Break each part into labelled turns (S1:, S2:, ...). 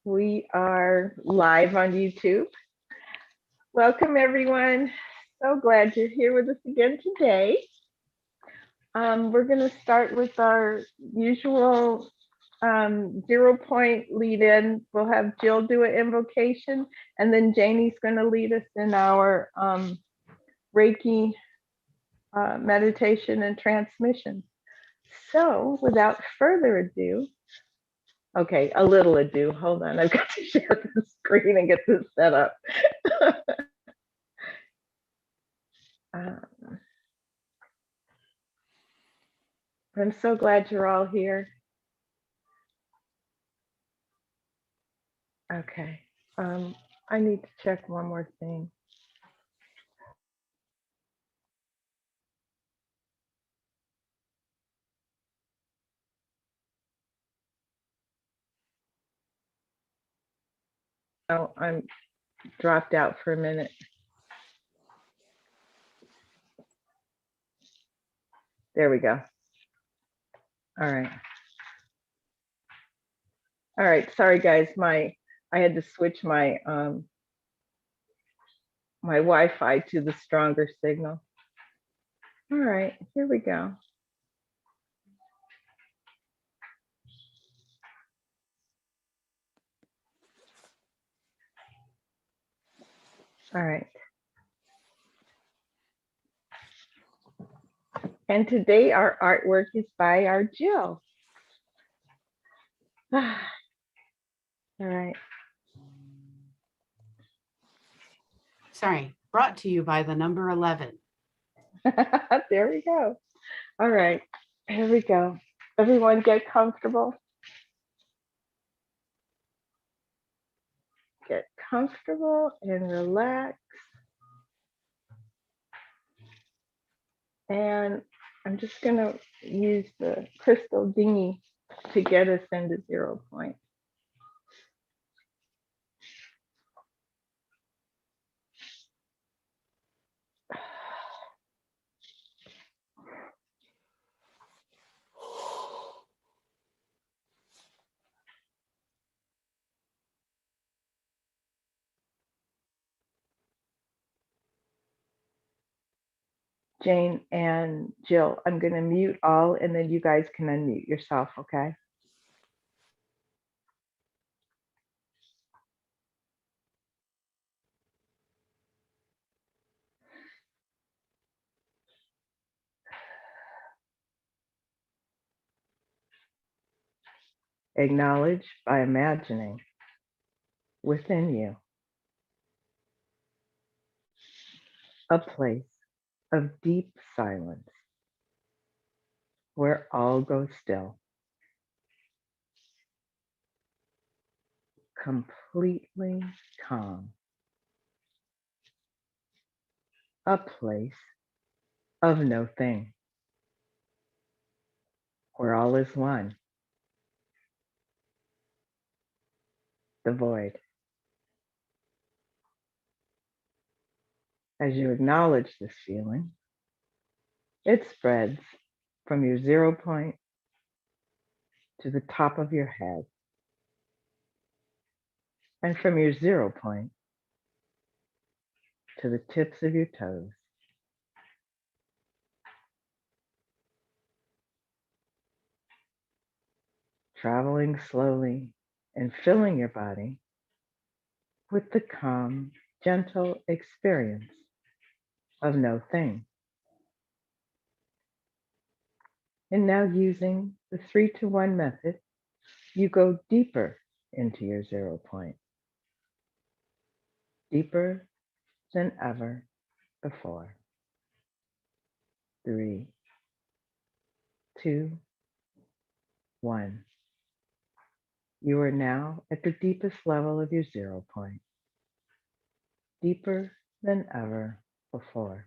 S1: We are live on YouTube. Welcome, everyone. So glad you're here with us again today. We're going to start with our usual 0 point lead in. We'll have Jill do an invocation, and then Janie's going to lead us in our Reiki meditation and transmission. So without further ado, okay, a little ado. Hold on, I've got to share the screen and get this set up. I'm so glad you're all here. Okay, I need to check one more thing. Oh, I'm dropped out for a minute. There we go. All right. All right, sorry guys, I had to switch my my Wi-Fi to the stronger signal. All right, here we go. All right. And today our artwork is by our Jill. All right.
S2: Sorry, brought to you by the number 11.
S1: There we go. All right, here we go. Everyone get comfortable. Get comfortable and relax. And I'm just gonna use the crystal dinghy to get us into 0 point. Jane and Jill, I'm gonna mute all and then you guys can unmute yourself, okay? Acknowledge by imagining within you a place of deep silence where all goes still, completely calm, a place of no thing, where all is one, the void. As you acknowledge this feeling, it spreads from your 0 point to the top of your head, and from your 0 point to the tips of your toes. Traveling slowly and filling your body with the calm, gentle experience of no thing. And now using the 3-to-1 method, you go deeper into your 0 point, deeper than ever before. 3, 2, 1. You are now at the deepest level of your 0 point, deeper than ever before.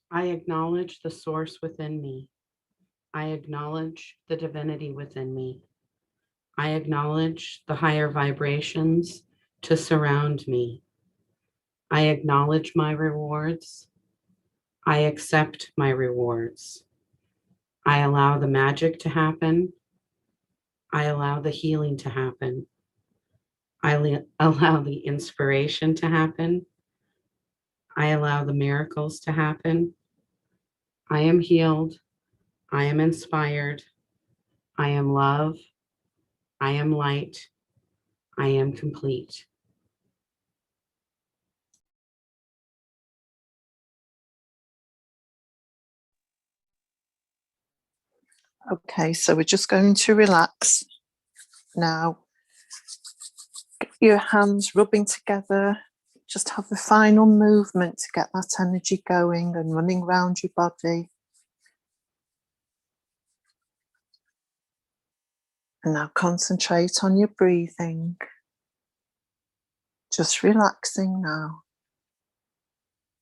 S2: I acknowledge the source within me. I acknowledge the divinity within me. I acknowledge the higher vibrations to surround me. I acknowledge my rewards. I accept my rewards. I allow the magic to happen. I allow the healing to happen. Allow the inspiration to happen. I allow the miracles to happen. I am healed. I am inspired. I am love. I am light. I am complete.
S3: Okay, so we're just going to relax now. Get your hands rubbing together. Just have a final movement to get that energy going and running around your body. And now concentrate on your breathing. Just relaxing now.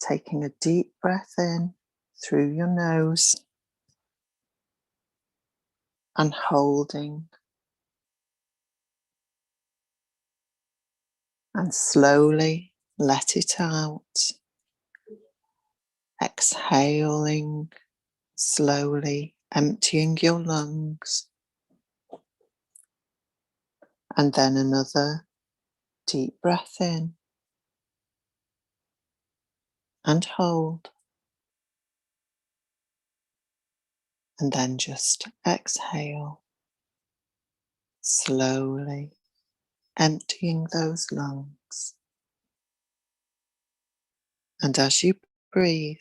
S3: Taking a deep breath in through your nose and holding. And slowly let it out. Exhaling, slowly emptying your lungs. And then another deep breath in and hold. And then just exhale, slowly emptying those lungs. And as you breathe,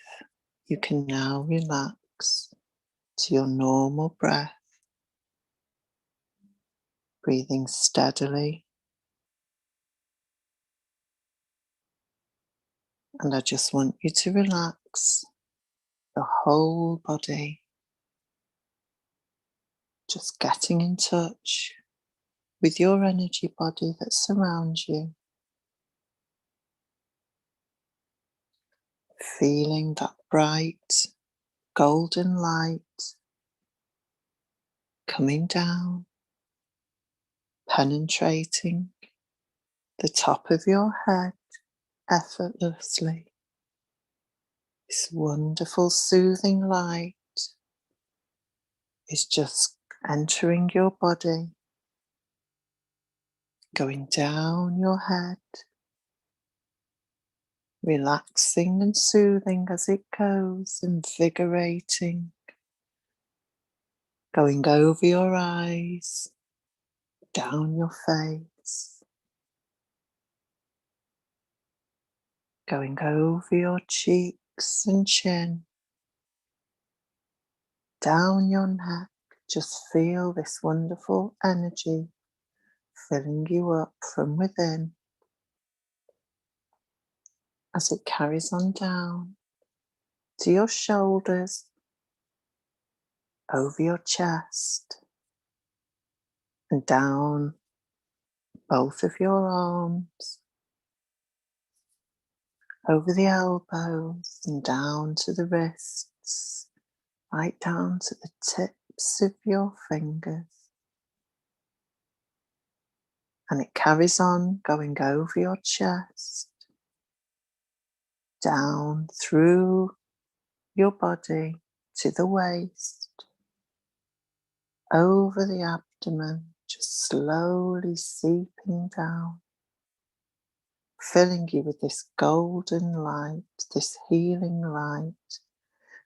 S3: you can now relax to your normal breath, breathing steadily. And I just want you to relax the whole body, just getting in touch with your energy body that surrounds you. Feeling that bright golden light coming down, penetrating the top of your head effortlessly. This wonderful soothing light is just entering your body, going down your head, relaxing and soothing as it goes, invigorating, going over your eyes, down your face, going over your cheeks and chin, down your neck. Just feel this wonderful energy filling you up from within as it carries on down to your shoulders, over your chest, and down both of your arms, over the elbows and down to the wrists, right down to the tips of your fingers. And it carries on going over your chest, down through your body to the waist, over the abdomen, just slowly seeping down, filling you with this golden light, this healing light,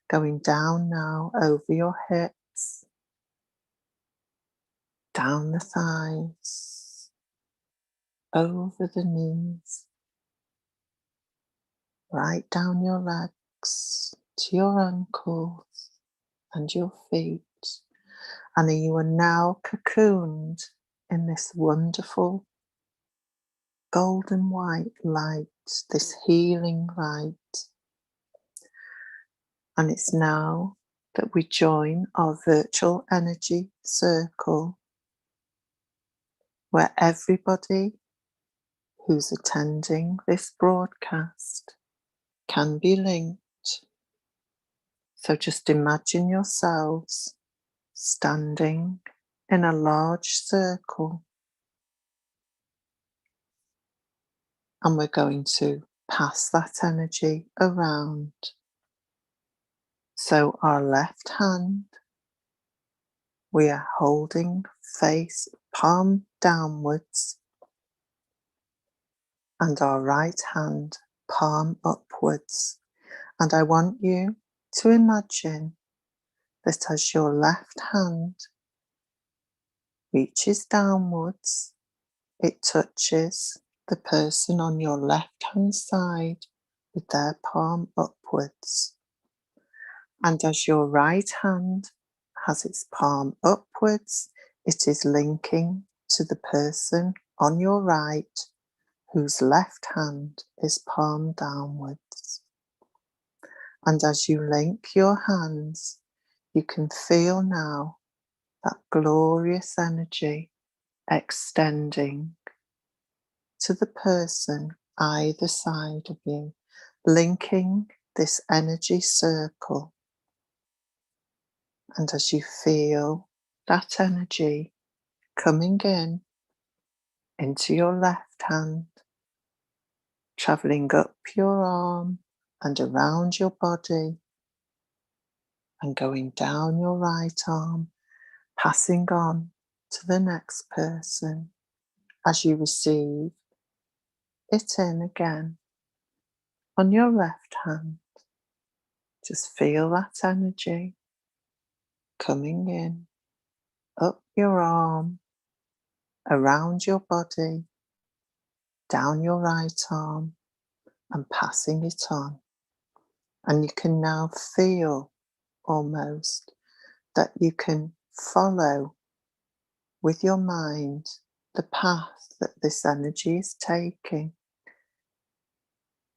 S3: going down now over your hips, down the thighs, over the knees, right down your legs to your ankles and your feet. And you are now cocooned in this wonderful golden white light, this healing light. And it's now that we join our virtual energy circle, where everybody who's attending this broadcast can be linked. So just imagine yourselves standing in a large circle, and we're going to pass that energy around. So our left hand, we are holding face palm downwards, and our right hand palm upwards. And I want you to imagine that as your left hand reaches downwards, it touches the person on your left hand side with their palm upwards. And as your right hand has its palm upwards, it is linking to the person on your right whose left hand is palm downwards. And as you link your hands, you can feel now that glorious energy extending to the person either side of you, linking this energy circle. And as you feel that energy coming in into your left hand, traveling up your arm and around your body, and going down your right arm, passing on to the next person as you receive it in again on your left hand. Just feel that energy coming in, up your arm, around your body, down your right arm, and passing it on. And you can now feel almost that you can follow with your mind the path that this energy is taking.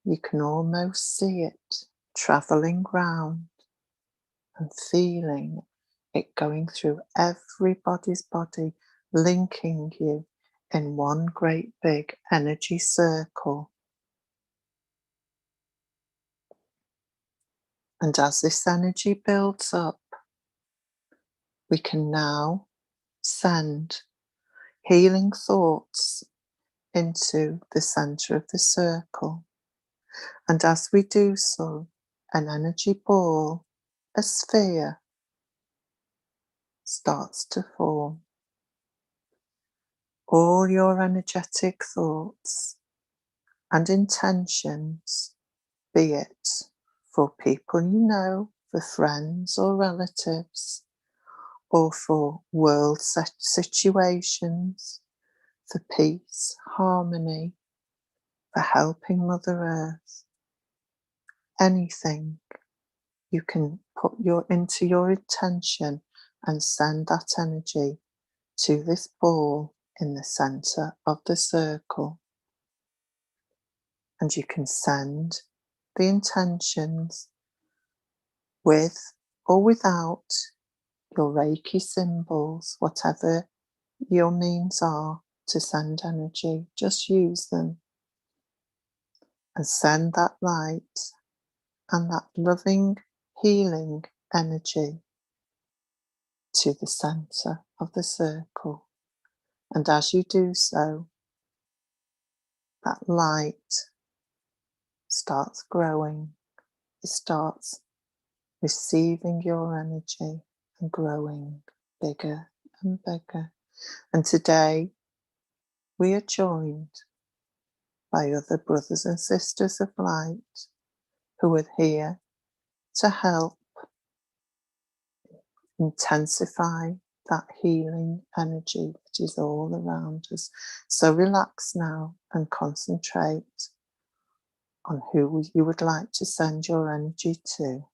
S3: You can almost see it traveling round and feeling it going through everybody's body, linking you in one great big energy circle. And as this energy builds up, we can now send healing thoughts into the center of the circle. And as we do so, an energy ball, a sphere, starts to form. All your energetic thoughts and intentions, be it for people you know, for friends or relatives, or for world situations, for peace, harmony, for helping Mother Earth, anything, you can put into your intention and send that energy to this ball in the center of the circle. And you can send the intentions with or without your Reiki symbols, whatever your means are to send energy, just use them and send that light and that loving, healing energy to the center of the circle. And as you do so, that light starts growing. It starts receiving your energy and growing bigger and bigger. And today we are joined by other brothers and sisters of light who are here to help intensify that healing energy that is all around us. So relax now and concentrate on who you would like to send your energy to.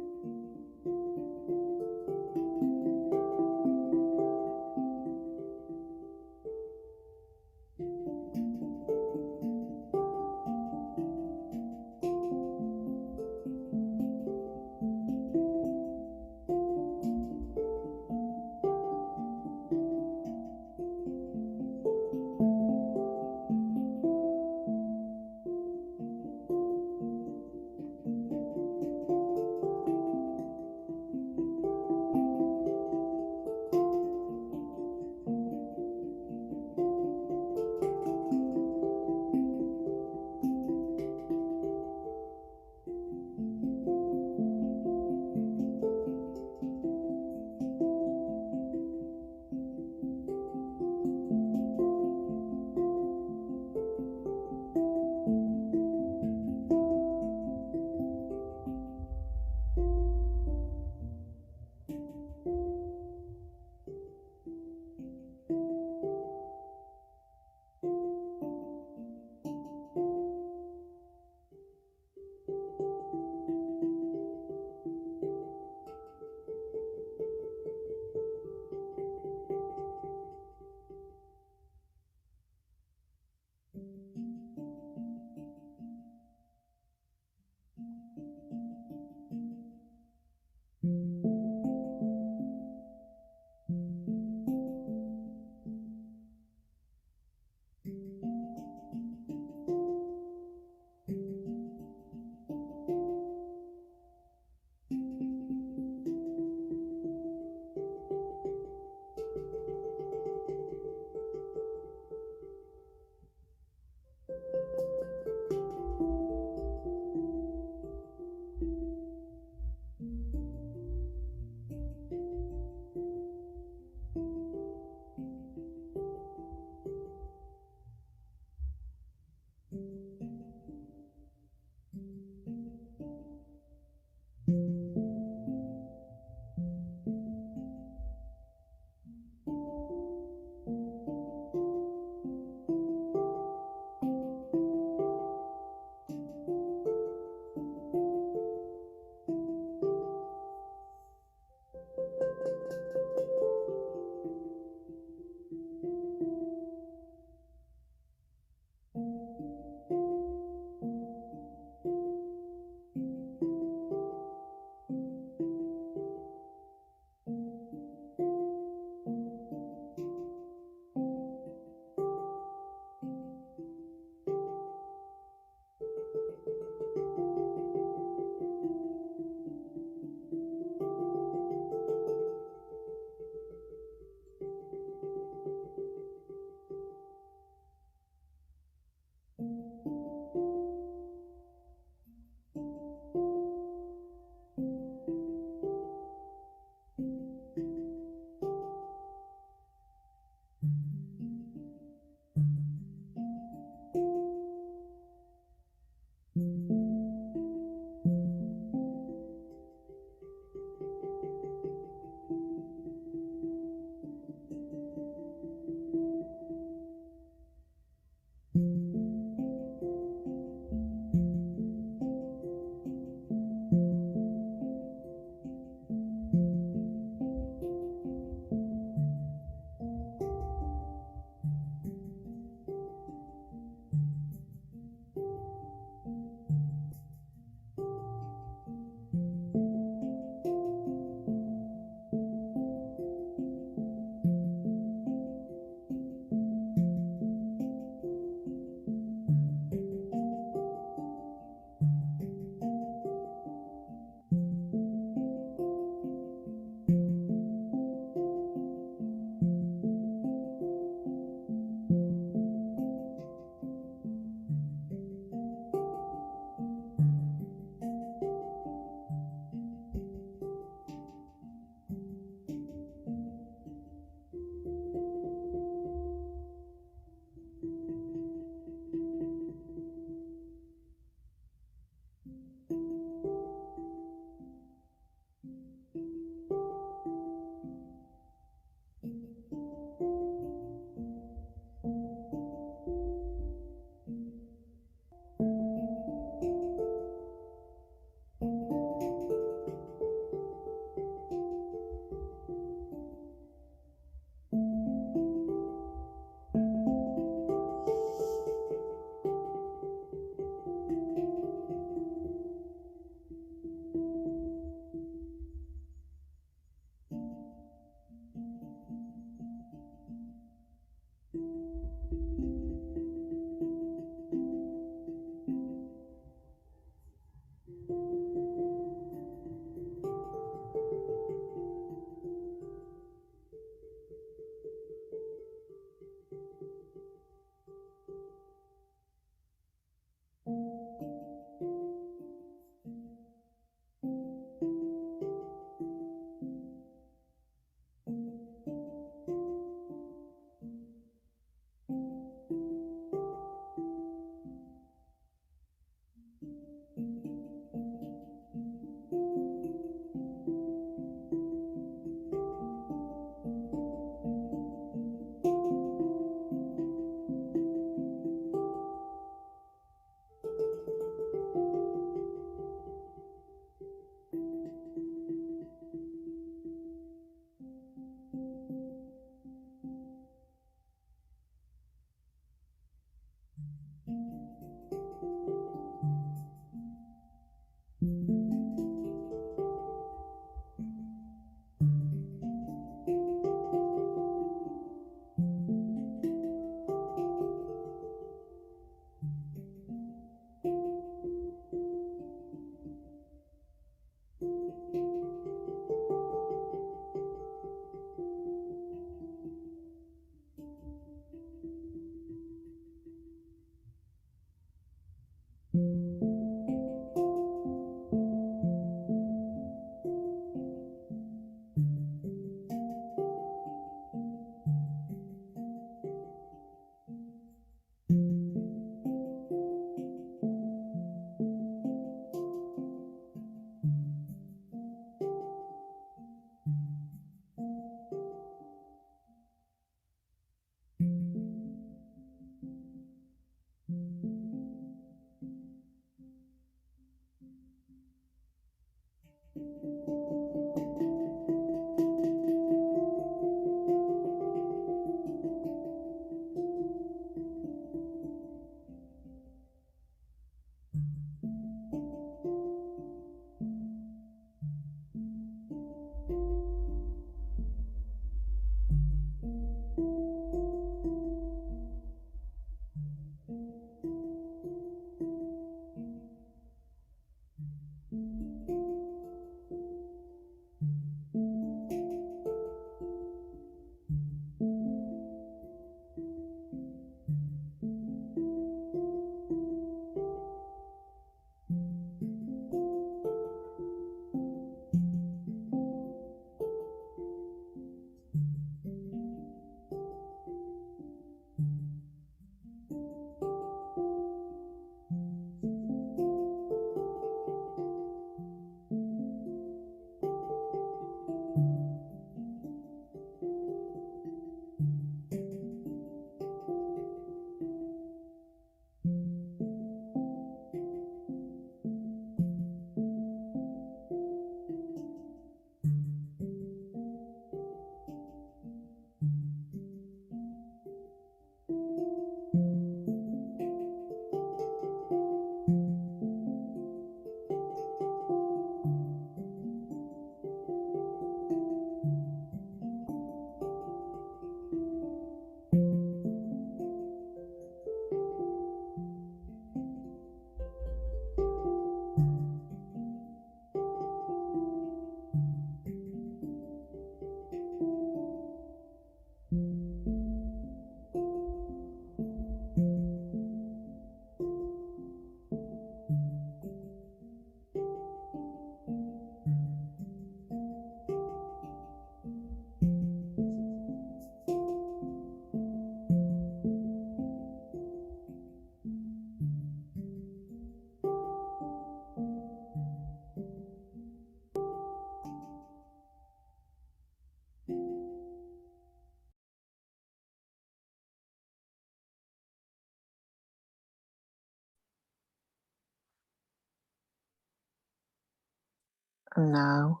S3: And now,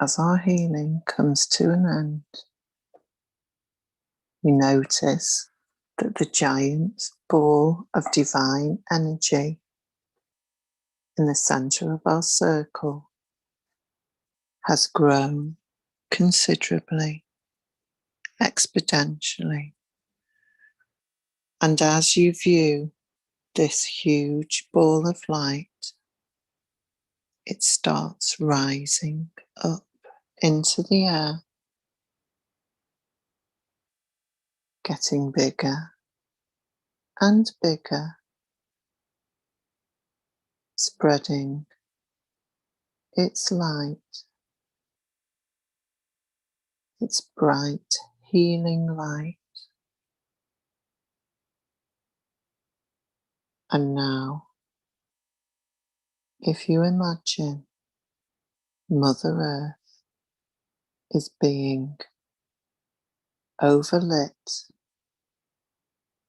S3: as our healing comes to an end, we notice that the giant ball of divine energy in the center of our circle has grown considerably, exponentially. And as you view this huge ball of light, it starts rising up into the air, getting bigger and bigger, spreading its light, its bright, healing light. And now, if you imagine Mother Earth is being overlit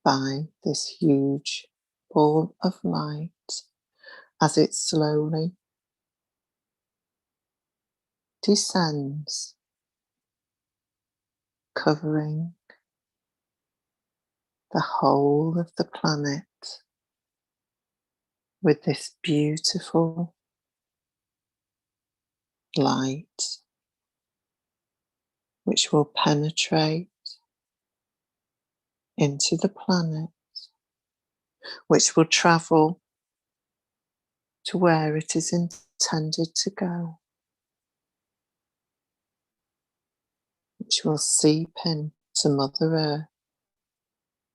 S3: by this huge ball of light as it slowly descends, covering the whole of the planet with this beautiful light, which will penetrate into the planet, which will travel to where it is intended to go, which will seep into Mother Earth,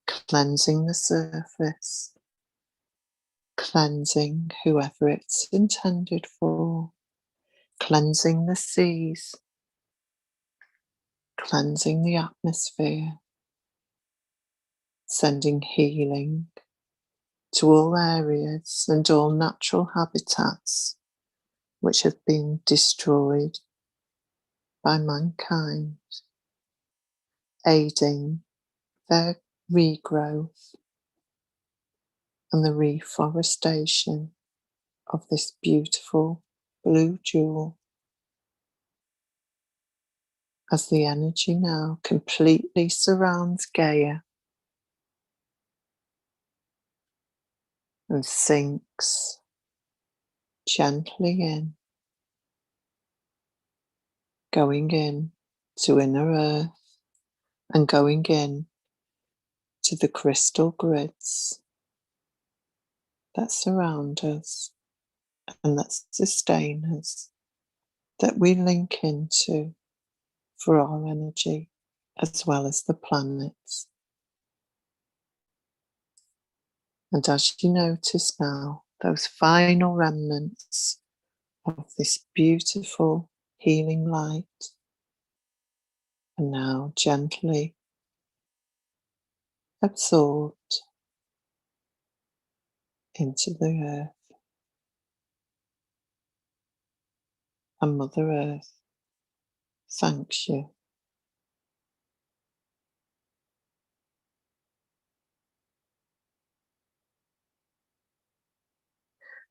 S3: cleansing the surface, cleansing whoever it's intended for, cleansing the seas, cleansing the atmosphere, sending healing to all areas and all natural habitats which have been destroyed by mankind, aiding their regrowth and the reforestation of this beautiful blue jewel as the energy now completely surrounds Gaia and sinks gently in, going in to inner earth and going in to the crystal grids that surround us and that sustain us, that we link into for our energy, as well as the planets. And as you notice now, those final remnants of this beautiful healing light are now gently absorbed into the earth. And Mother Earth thanks you.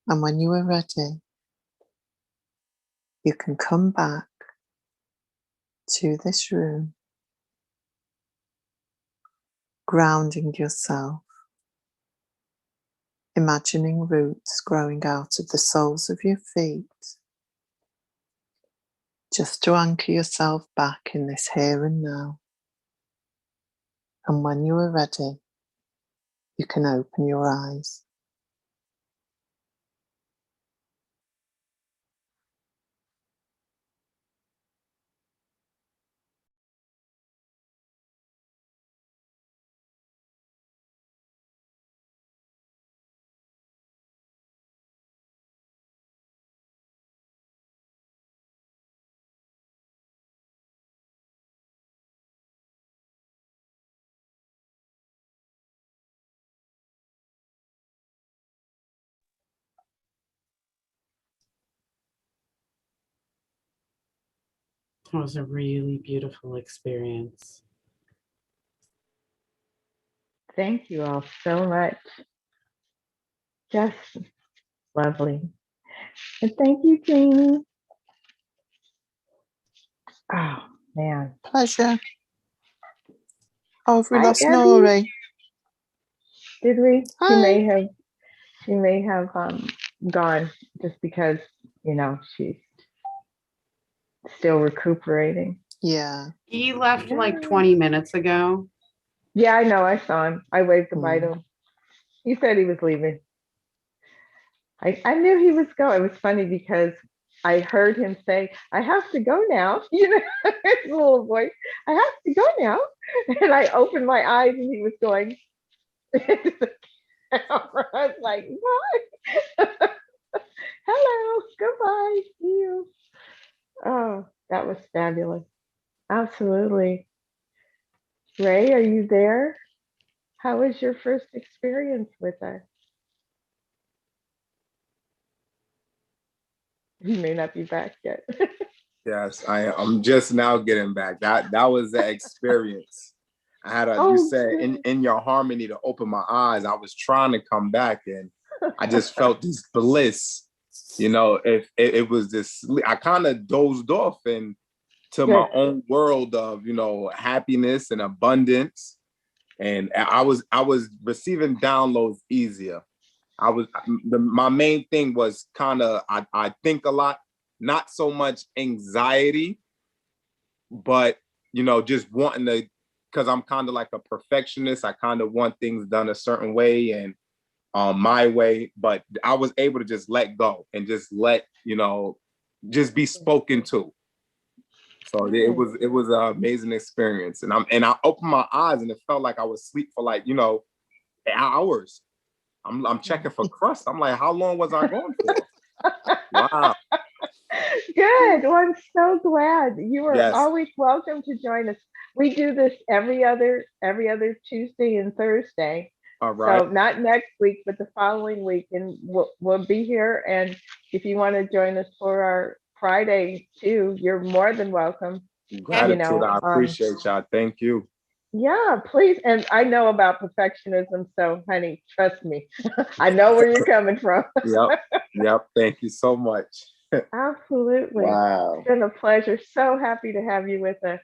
S3: And when you are ready, you can come back to this room, grounding yourself, imagining roots growing out of the soles of your feet, just to anchor yourself back in this here and now. And when you are ready, you can open your eyes.
S2: It was a really beautiful experience.
S1: Thank you all so much. Just lovely. And thank you, Jamie. Oh, man.
S3: Pleasure. Oh, have we
S1: Hi,
S3: lost
S1: Abby.
S3: Nori?
S1: Did we?
S3: Hi.
S1: She may have gone just because, she's still recuperating.
S3: Yeah.
S2: He left like 20 minutes ago.
S1: Yeah, I know. I saw him. I waved goodbye to him. He said he was leaving. I knew he was going. It was funny because I heard him say, I have to go now. His little voice, I have to go now. And I opened my eyes and he was going into the camera. I was like, what? Hello, goodbye, see you. Oh, that was fabulous. Absolutely. Ray, are you there? How was your first experience with us? He may not be back yet.
S4: Yes, I'm just now getting back. That was the experience. I had you said in your harmony to open my eyes. I was trying to come back and I just felt this bliss. If it was this, I kind of dozed off into my own world of, happiness and abundance. And I was receiving downloads easier. My main thing was kind of, I think a lot, not so much anxiety, but, just wanting to, because I'm kind of like a perfectionist. I kind of want things done a certain way and my way, but I was able to just let go and just let, just be spoken to. So it was an amazing experience. And I opened my eyes and it felt like I was asleep for like, hours. I'm checking for crust. I'm like, how long was I going for? Wow.
S1: Good. Well, I'm so glad. You are always welcome to join us. We do this every other Tuesday and Thursday.
S4: All right.
S1: So not next week, but the following week, and we'll be here. And if you want to join us for our Friday too, you're more than welcome.
S4: Gratitude. I appreciate y'all. Thank you.
S1: Yeah, please. And I know about perfectionism, so honey, trust me. I know where you're coming from.
S4: Yep. Yep. Thank you so much.
S1: Absolutely.
S4: Wow.
S1: It's been a pleasure. So happy to have you with us.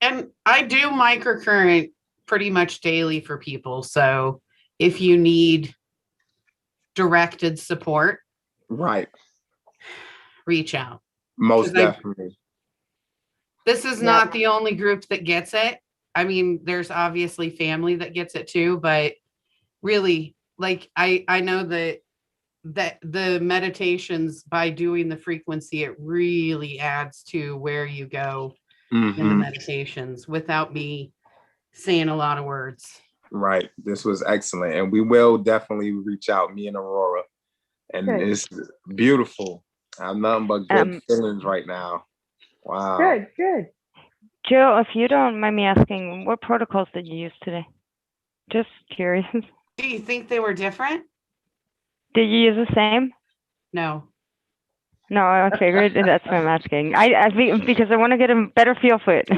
S2: And I do microcurrent pretty much daily for people. So if you need directed support,
S4: Right.
S2: reach out.
S4: Most
S2: 'Cause I-
S4: definitely.
S2: This is not the only group that gets it. I mean, there's obviously family that gets it too, but really, like I know that the meditations, by doing the frequency, it really adds to where you go in the
S4: Mhm.
S2: meditations without me saying a lot of words.
S4: Right. This was excellent. And we will definitely reach out, me and Aurora. And
S1: Good.
S4: it's beautiful. I have nothing but good feelings right now. Wow.
S1: Good, good.
S5: Jill, if you don't mind me asking, what protocols did you use today? Just curious.
S2: Do you think they were different?
S5: Did you use the same?
S2: No.
S5: No, I figured that's why I'm asking. I think because I want to get a better feel for it.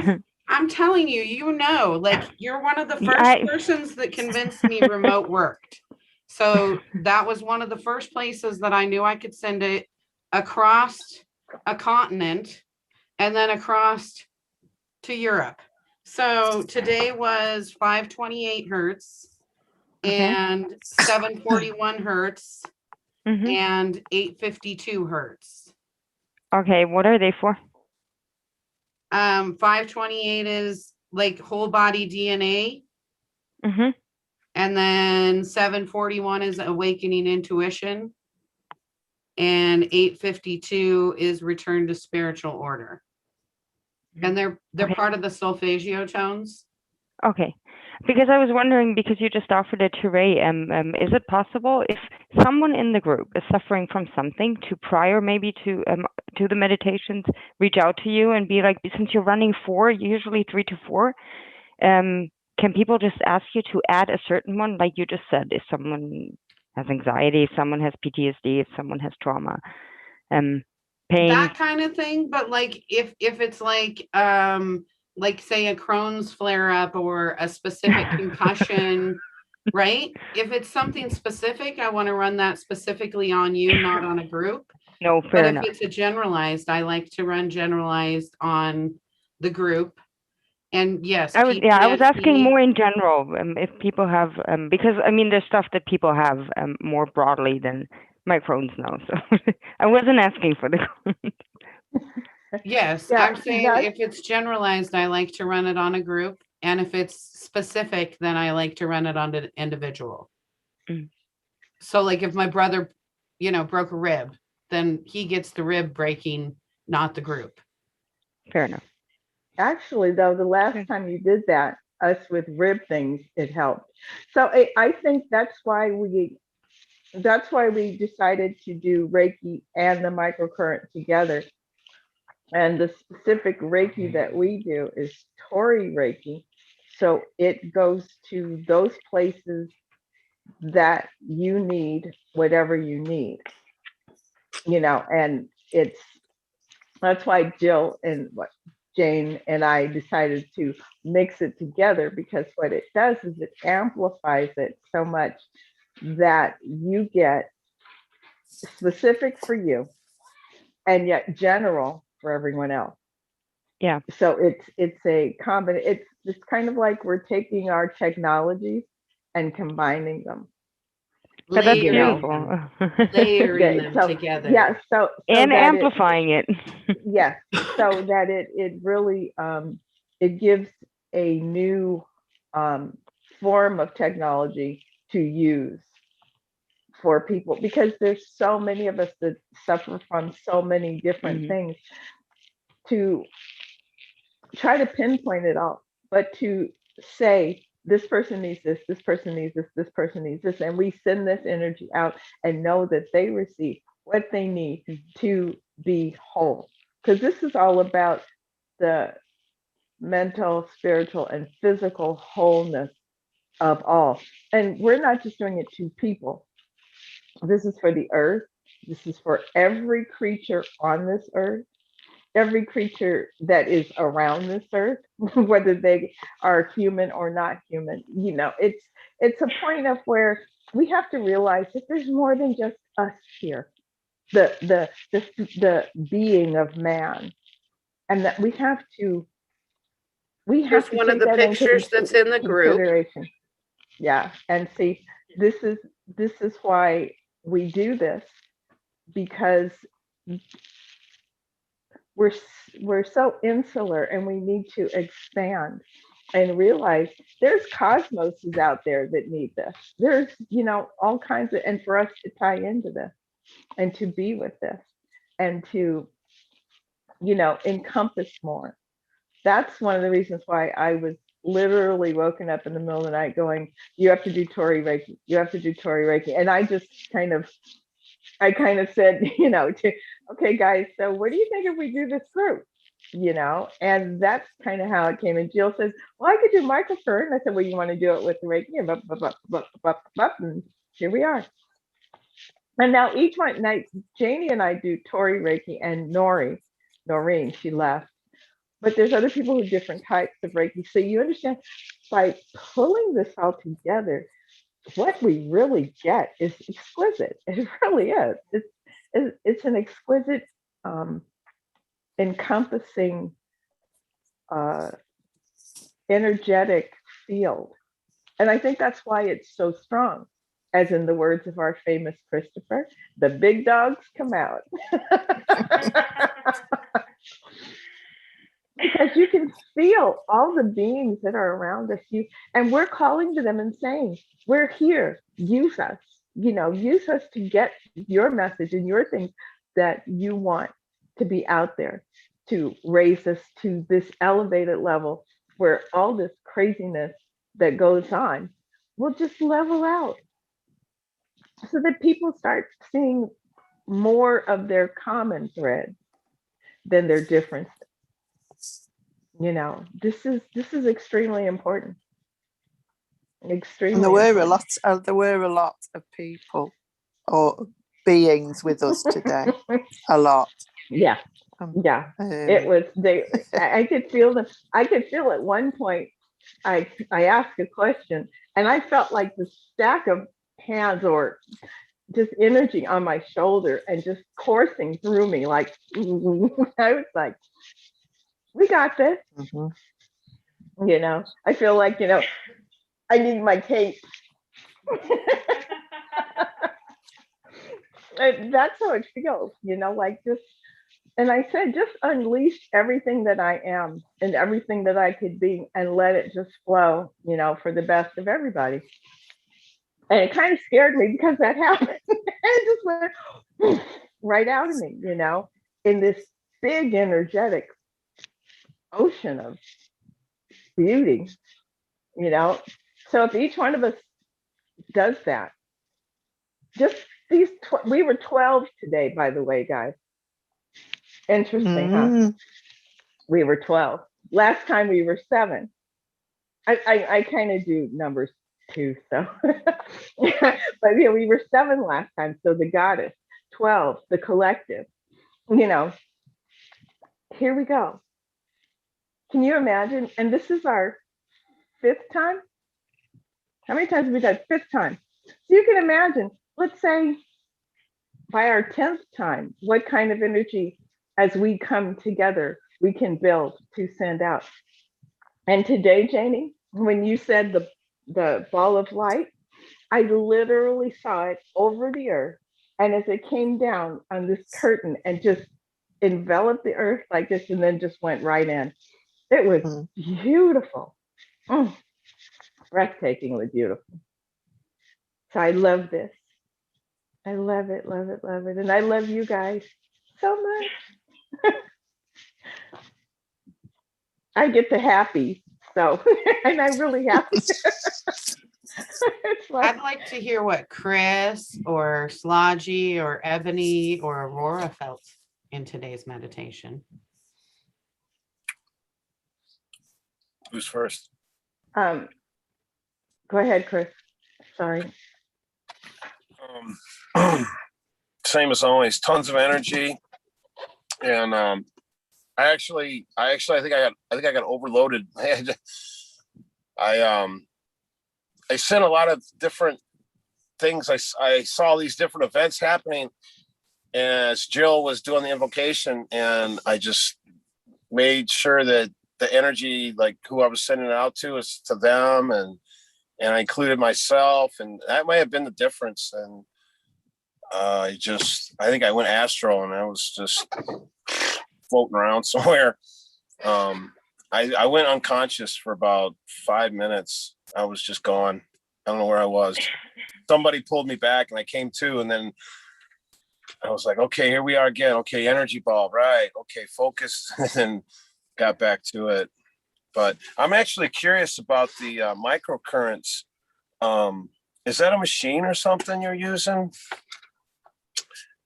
S2: I'm telling you, like you're one of the first
S5: I-
S2: persons that convinced me remote worked. So that was one of the first places that I knew I could send it across a continent and then across to Europe. So today was 528 hertz and 741 hertz
S5: Mhm.
S2: and 852 hertz.
S5: Okay, what are they for?
S2: 528 is like whole body DNA.
S5: Mhm.
S2: And then 741 is awakening intuition. And 852 is return to spiritual order. And they're
S5: Okay.
S2: part of the solfeggio tones.
S5: Okay, because I was wondering, because you just offered it to Ray, is it possible if someone in the group is suffering from something to prior maybe to the meditations, reach out to you and be like, since you're running 4, usually 3 to 4, can people just ask you to add a certain one, like you just said, if someone has anxiety, if someone has PTSD, if someone has trauma, pain,
S2: That kind of thing. But like if it's like say a Crohn's flare up or a specific concussion, right? If it's something specific, I want to run that specifically on you, not on a group.
S5: No,
S2: But
S5: fair
S2: if
S5: enough.
S2: it's a generalized, I like to run generalized on the group. And yes,
S5: I was asking
S2: PTSD.
S5: more in general, if people have, because I mean, there's stuff that people have more broadly than my Crohn's now. So I wasn't asking for the Crohn's.
S2: Yes,
S1: Yeah,
S2: I'm saying
S1: that's-
S2: if it's generalized, I like to run it on a group. And if it's specific, then I like to run it on an individual.
S5: Mm.
S2: So like if my brother, broke a rib, then he gets the rib breaking, not the group.
S5: Fair enough.
S1: Actually, though, the last time you did that, us with rib things, it helped. So I think that's why we decided to do Reiki and the microcurrent together. And the specific Reiki that we do is TöriReiki. So it goes to those places that you need whatever you need, and that's why Jill and Jane and I decided to mix it together, because what it does is it amplifies it so much that you get specific for you and yet general for everyone else.
S5: Yeah.
S1: So it's a combination. It's kind of like we're taking our technologies and combining them.
S5: But that's
S2: Layering
S5: beautiful.
S2: them, layering them
S1: So,
S2: together.
S1: yeah. So
S5: And
S1: that
S5: amplifying it.
S1: yes. So that it really it gives a new form of technology to use for people, because there's so many of us that suffer from so many different
S5: Mhm.
S1: things. To try to pinpoint it all, but to say this person needs this person needs this person needs this, and we send this energy out and know that they receive what they need to be whole. Because this is all about the mental, spiritual, and physical wholeness of all. And we're not just doing it to people. This is for the earth. This is for every creature on this earth, every creature that is around this earth, whether they are human or not human. It's a point of where we have to realize that there's more than just us here. the being of man, and that we have to
S2: Here's one of
S1: take
S2: the
S1: that into
S2: pictures that's in the group.
S1: consideration. Yeah, and see, this is why we do this, because we're so insular, and we need to expand and realize there's cosmoses out there that need this. There's, all kinds of, and for us to tie into this and to be with this and to, encompass more. That's one of the reasons why I was literally woken up in the middle of the night going, you have to do TöriReiki, you have to do TöriReiki. And I just kind of said, okay, guys, so what do you think if we do this group? And that's kind of how it came. And Jill says, well, I could do MicroCurrent. And I said, well, you want to do it with the Reiki? And here we are. And now each one night, Janie and I do TöriReiki, and Noreen, she left. But there's other people who do different types of Reiki. So you understand, by pulling this all together, what we really get is exquisite. It really is. It's an exquisite, encompassing, energetic field. And I think that's why it's so strong. As in the words of our famous Christopher, the big dogs come out. Because you can feel all the beings that are around us. And we're calling to them and saying, we're here, use us, use us to get your message and your things that you want to be out there, to raise us to this elevated level where all this craziness that goes on will just level out, so that people start seeing more of their common thread than their differences. This is extremely important. Extremely.
S3: And there were a lot of people or beings with us today. A lot.
S1: Yeah. Yeah. It was I could feel at one point I asked a question, and I felt like the stack of hands or just energy on my shoulder and just coursing through me, like I was like, we got this. Mm-hmm. I feel like, I need my cape. That's how it feels, like just, and I said, just unleash everything that I am and everything that I could be, and let it just flow, for the best of everybody. And it kind of scared me, because that happened. It just went right out of me, in this big energetic ocean of beauty, So if each one of us does that, just we were 12 today, by the way, guys. Interesting, huh? We were 12. Last time we were 7. I kind of do numbers too, so. But we were 7 last time. So the goddess, 12, the collective, here we go. Can you imagine? And this is our 5th time. How many times have we done? 5th time. So you can imagine, let's say by our 10th time, what kind of energy, as we come together, we can build to send out. And today, Janie, when you said the ball of light, I literally saw it over the earth. And as it came down on this curtain and just enveloped the earth like this, and then just went right in. It was beautiful. Breathtakingly beautiful. So I love this. I love it, love it, love it. And I love you guys so much. I get the happy, so, and I'm really happy.
S2: I'd like to hear what Chris or Slodgy or Ebony or Aurora felt in today's meditation.
S6: Who's first?
S1: Go ahead, Chris. Sorry.
S6: Same as always, tons of energy, and I think I got overloaded. I sent a lot of different things. I saw these different events happening, as Jill was doing the invocation, and I just made sure that the energy, like who I was sending it out to, is to them, and I included myself, and that may have been the difference. And I think I went astral, and I was just floating around somewhere. I went unconscious for about 5 minutes. I was just gone. I don't know where I was. Somebody pulled me back, and I came to, and then I was like, okay, here we are again. Okay, energy ball, right? Okay, focus, and got back to it. But I'm actually curious about the microcurrents. Is that a machine or something you're using?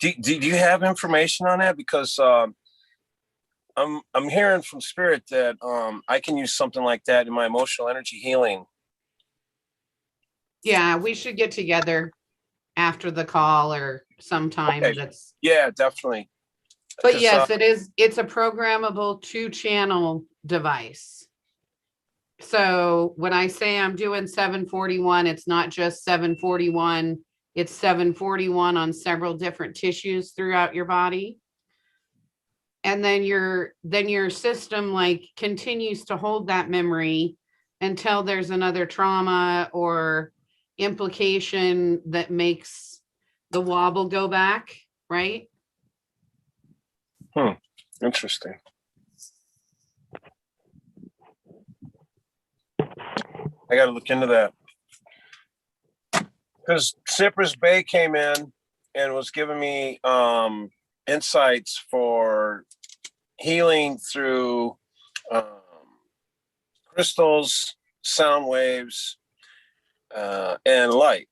S6: Do you have information on that? Because I'm hearing from spirit that I can use something like that in my emotional energy healing.
S2: Yeah, we should get together after the call or sometime.
S6: Okay.
S2: That's
S6: Yeah, definitely.
S2: But yes, it's a programmable 2-channel device. So when I say I'm doing 741, it's not just 741, it's 741 on several different tissues throughout your body. And then your system like continues to hold that memory until there's another trauma or implication that makes the wobble go back, right?
S6: Interesting. I got to look into that. Because Cypress Bay came in and was giving me insights for healing through crystals, sound waves, and light,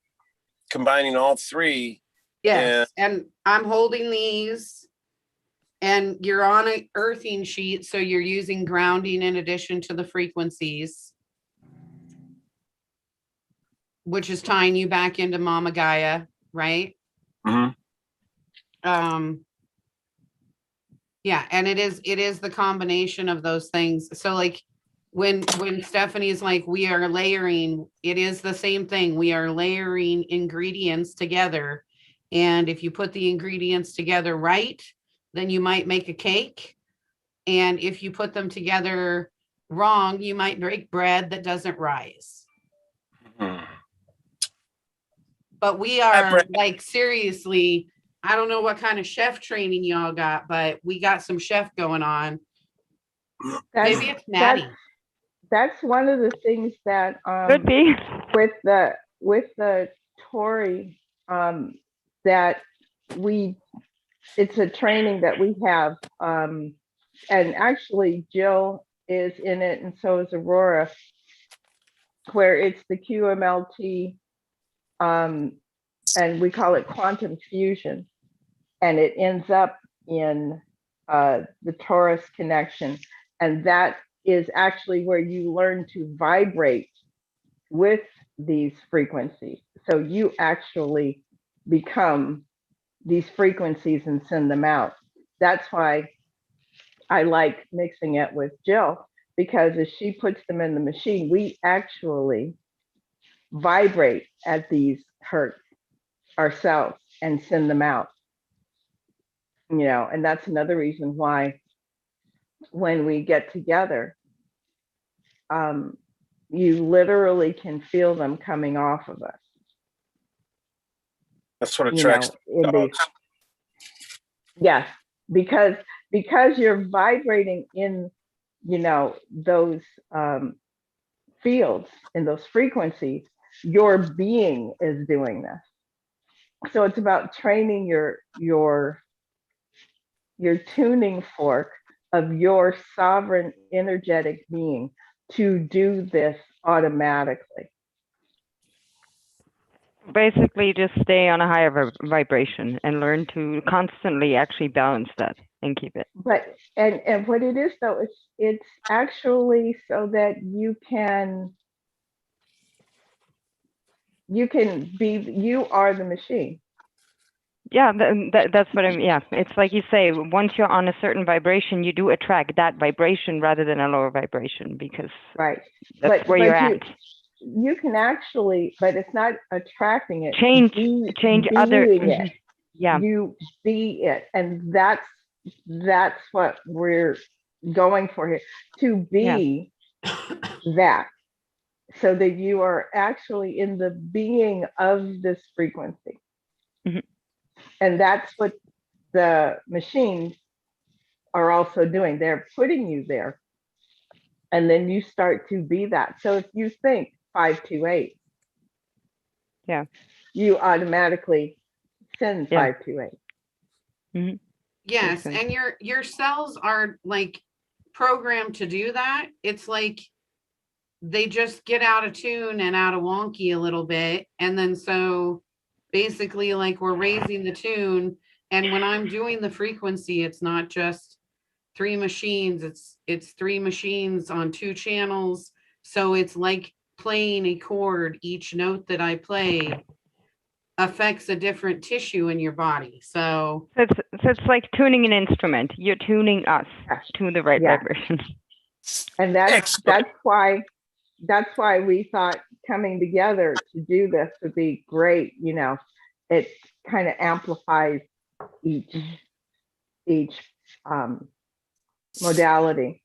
S6: combining all three.
S2: Yes, and I'm holding these, and you're on an earthing sheet, so you're using grounding in addition to the frequencies, which is tying you back into Mama Gaia, right?
S6: Mm-hmm.
S2: Yeah, and it is the combination of those things. So like when Stephanie is like, we are layering, it is the same thing. We are layering ingredients together. And if you put the ingredients together right, then you might make a cake. And if you put them together wrong, you might break bread that doesn't rise.
S6: Mm-hmm.
S2: But we are like, seriously, I don't know what kind of chef training y'all got, but we got some chef going on. Maybe it's Maddie.
S1: That's one of the things that
S5: Could be.
S1: with the Tori that it's a training that we have, and actually Jill is in it, and so is Aurora, where it's the QMLT, and we call it quantum fusion, and it ends up in the Taurus connection, and that is actually where you learn to vibrate with these frequencies. So you actually become these frequencies and send them out. That's why I like mixing it with Jill, because as she puts them in the machine, we actually vibrate at these hertz ourselves and send them out. You know, and that's another reason why when we get together, you literally can feel them coming off of us.
S6: That's what attracts dogs.
S1: Yes, because you're vibrating in, you know, those fields, in those frequencies, your being is doing this. So it's about training your tuning fork of your sovereign energetic being to do this automatically.
S5: Basically, just stay on a higher vibration and learn to constantly actually balance that and keep it.
S1: But and what it is though, it's actually so that you are the machine.
S5: Yeah, that's what I'm. Yeah, it's like you say. Once you're on a certain vibration, you do attract that vibration rather than a lower vibration, because
S1: Right.
S5: that's where you're at.
S1: You can actually, but it's not attracting it.
S5: Change other.
S1: It.
S5: Yeah.
S1: You be it. And that's what we're going for here, to be that, so that you are actually in the being of this frequency.
S5: Mhm.
S1: And that's what the machines are also doing. They're putting you there. And then you start to be that. So if you think 528,
S5: Yeah.
S1: you automatically send
S5: Yeah.
S1: 528.
S5: Mhm.
S2: Yes,
S5: Okay.
S2: and your cells are like programmed to do that. It's like they just get out of tune and out of wonky a little bit, and then so basically like we're raising the tune, and when I'm doing the frequency, it's not just three machines, it's three machines on two channels, so it's like playing a chord. Each note that I play affects a different tissue in your body. So
S5: So it's like tuning an instrument. You're tuning us
S1: Yes.
S5: to the right
S1: Yeah.
S5: vibration.
S1: And that's
S6: Excellent.
S1: why we thought coming together to do this would be great. You know, it kind of amplifies each modality,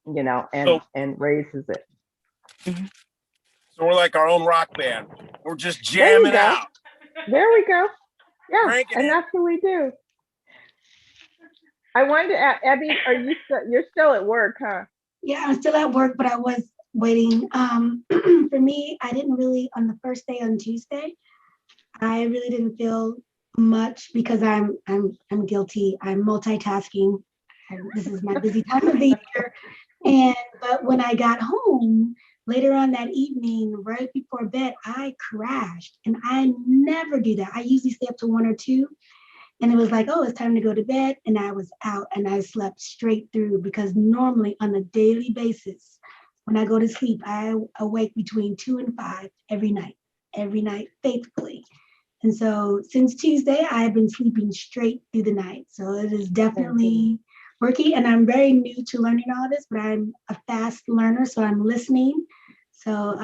S1: you know,
S6: So,
S1: and raises it.
S6: so we're like our own rock band. We're just
S1: There you
S6: jamming
S1: go.
S6: out.
S1: There we go. Yeah,
S6: Cranking
S1: and
S6: it.
S1: that's what we do. I wanted to ask, Abby, you're still at work, huh?
S7: Yeah, I'm still at work, but I was waiting. For me, I didn't really, on the first day on Tuesday, I really didn't feel much because I'm guilty. I'm multitasking. And this is my busy time of the year. But when I got home later on that evening, right before bed, I crashed. And I never do that. I usually stay up to 1 or 2. And it was like, oh, it's time to go to bed. And I was out and I slept straight through, because normally on a daily basis, when I go to sleep, I awake between 2 and 5 every night, faithfully. And so since Tuesday, I have been sleeping straight through the night. So it is definitely working. And I'm very new to learning all this, but I'm a fast learner, so I'm listening. So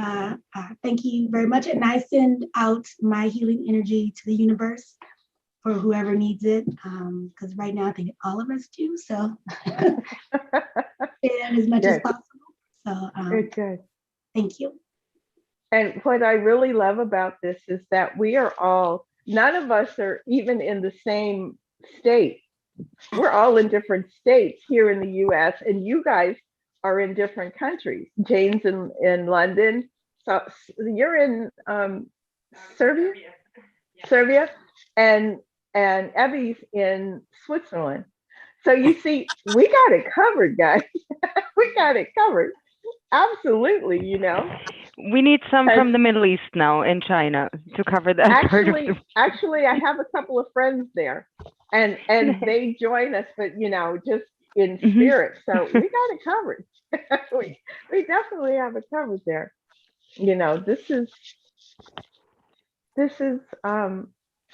S7: thank you very much. And I send out my healing energy to the universe for whoever needs it, because right now I think all of us do. So and as much as possible. So
S1: Good.
S7: thank you.
S1: And what I really love about this is that we are all, none of us are even in the same state. We're all in different states here in the US, and you guys are in different countries. Jane's in London. So you're in Serbia, and Evie's in Switzerland. So you see, we got it covered, guys. We got it covered. Absolutely, you know.
S5: We need some from the Middle East now in China to cover that
S1: Actually, I have a couple of friends there, and they join us, but you know, just in spirit. So we got it covered. we definitely have it covered there. You know, this is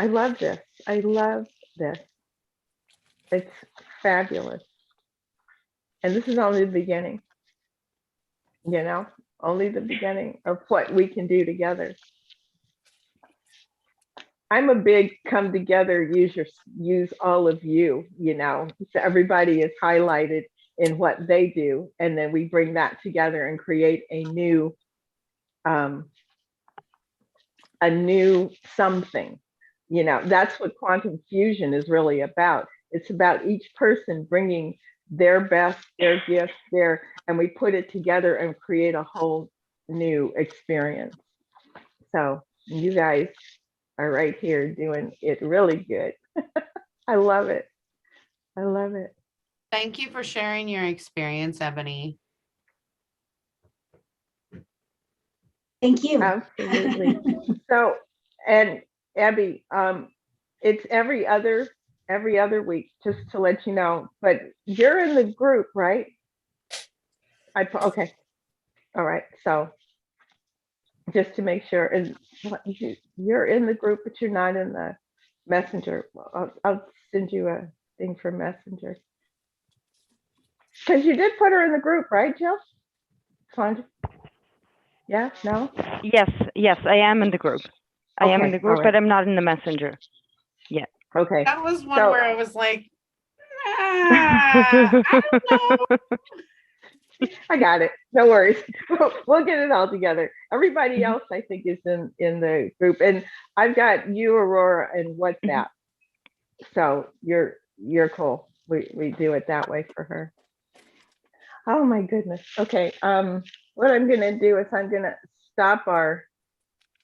S1: I love this. I love this. It's fabulous. And this is only the beginning. You know, only the beginning of what we can do together. I'm a big come together, use all of you, you know, so everybody is highlighted in what they do. And then we bring that together and create a new something. You know, that's what quantum fusion is really about. It's about each person bringing their best, their gifts, and we put it together and create a whole new experience. So you guys are right here doing it really good. I love it. I love it.
S2: thank you for sharing your experience, Ebony.
S7: Thank you.
S1: Absolutely. So, and Abby, it's every other week, just to let you know. But you're in the group, right? Okay. All right. So, just to make sure, and you're in the group, but you're not in the messenger. I'll send you a thing for messenger. Because you did put her in the group, right, Jill? Sandra? Yeah, no?
S5: Yes, I am in the group. I am in the group,
S1: all right.
S5: but I'm not in the messenger.
S1: Okay.
S2: That was one
S1: So-
S2: where I was like, I don't know.
S1: I got it. No worries. We'll get it all together. Everybody else, I think, is in the group, and I've got you, Aurora, and WhatsApp. So you're cool. We do it that way for her. Oh my goodness. Okay. What I'm gonna do is I'm gonna stop our